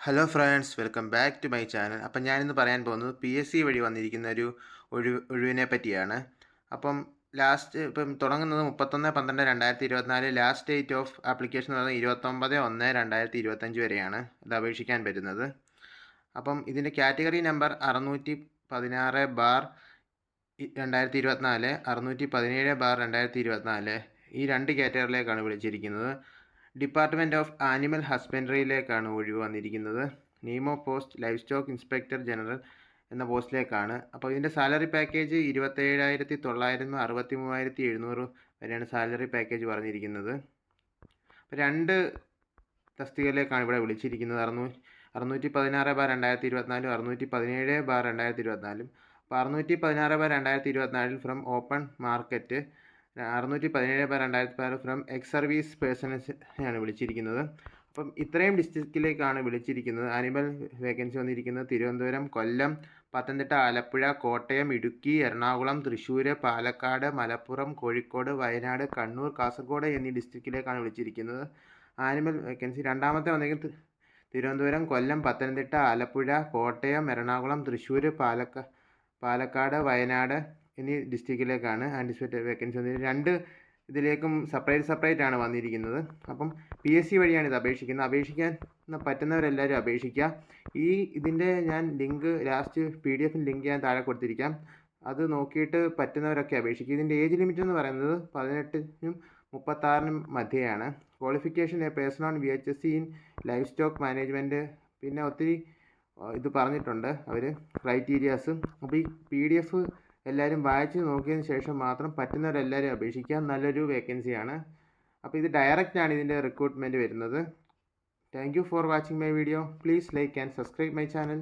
Hello friends, welcome back to my channel. അപ്പം ഞാനിന്ന് പറയാൻ പോകുന്നത് PSC വഴി വന്നിരിക്കുന്ന ഒരു ഒഴിവിനെ പറ്റിയാണ്. അപ്പം ഇപ്പം തുടങ്ങുന്നത് 31/12/2024. ലാസ്റ്റ് ഡേറ്റ് ഓഫ് ആപ്ലിക്കേഷൻ എന്ന് പറയുന്നത് 29/1/2025 വരെയാണ് ഇത് അപേക്ഷിക്കാൻ പറ്റുന്നത്. അപ്പം ഇതിൻ്റെ കാറ്റഗറി നമ്പർ 616/2024, 617/2024 ഈ രണ്ട് കാറ്റഗറിയിലേക്കാണ് വിളിച്ചിരിക്കുന്നത്. ഡിപ്പാർട്ട്മെൻറ്റ് ഓഫ് ആനിമൽ ഹസ്ബൻഡറിയിലേക്കാണ് ഒഴിവ് വന്നിരിക്കുന്നത്. Name of post life stock inspector general എന്ന പോസ്റ്റിലേക്കാണ്. അപ്പോൾ ഇതിൻ്റെ സാലറി പാക്കേജ് 27,900 63,700 വരെയാണ് സാലറി പാക്കേജ് പറഞ്ഞിരിക്കുന്നത്. അപ്പോൾ രണ്ട് തസ്തികയിലേക്കാണ് ഇവിടെ വിളിച്ചിരിക്കുന്നത്. 616/2024, 617/2024. അപ്പോൾ 616/2024 from open market, 617/2024 from ex service പേഴ്സൺസിനെയാണ് വിളിച്ചിരിക്കുന്നത്. അപ്പം ഇത്രയും ഡിസ്ട്രിക്റ്റിലേക്കാണ് വിളിച്ചിരിക്കുന്നത്. ആനിമൽ വേക്കൻസി വന്നിരിക്കുന്നത് തിരുവനന്തപുരം, കൊല്ലം, പത്തനംതിട്ട, ആലപ്പുഴ, കോട്ടയം, ഇടുക്കി, എറണാകുളം, തൃശ്ശൂർ, പാലക്കാട്, മലപ്പുറം, കോഴിക്കോട്, വയനാട്, കണ്ണൂർ, കാസർഗോഡ് എന്നീ ഡിസ്ട്രിക്റ്റിലേക്കാണ് വിളിച്ചിരിക്കുന്നത്. ആനിമൽ വേക്കൻസി രണ്ടാമത്തെ വന്നിരിക്കുന്നത് തിരുവനന്തപുരം, കൊല്ലം, പത്തനംതിട്ട, ആലപ്പുഴ, കോട്ടയം, എറണാകുളം, തൃശ്ശൂർ, പാലക്കാട്, വയനാട് എന്നീ ഡിസ്ട്രിക്റ്റിലേക്കാണ് ആൻറ്റിസിപ്പേറ്റഡ് വേക്കൻസി വന്നിരിക്കുന്നത്. രണ്ട് ഇതിലേക്കും സെപ്പറേറ്റ് ആണ് വന്നിരിക്കുന്നത്. അപ്പം PSC വഴിയാണ് ഇത് അപേക്ഷിക്കാൻ പറ്റുന്നവരെല്ലാവരും അപേക്ഷിക്കുക. ഇതിൻ്റെ ഞാൻ ലിങ്ക് ലാസ്റ്റ് PDF ലിങ്ക് ഞാൻ താഴെ കൊടുത്തിരിക്കാം. അത് നോക്കിയിട്ട് പറ്റുന്നവരൊക്കെ അപേക്ഷിക്കുക. ഇതിൻ്റെ ഏജ് ലിമിറ്റ് എന്ന് പറയുന്നത് 18-നും 36-നും മധ്യയാണ്. Qualification person on VHSC in life stock management, പിന്നെ ഒത്തിരി ഇത് പറഞ്ഞിട്ടുണ്ട് അവർ ക്രൈറ്റീരിയാസ്. അപ്പോൾ ഈ PDF എല്ലാവരും വായിച്ച് നോക്കിയതിന് ശേഷം മാത്രം പറ്റുന്നവരെല്ലാവരും അപേക്ഷിക്കുക. നല്ലൊരു വേക്കൻസിയാണ്. അപ്പോൾ ഇത് ഡയറക്റ്റാണ് ഇതിൻ്റെ റിക്രൂട്ട്മെൻറ്റ് വരുന്നത്. Thank you for watching my video. Please like and subscribe my channel.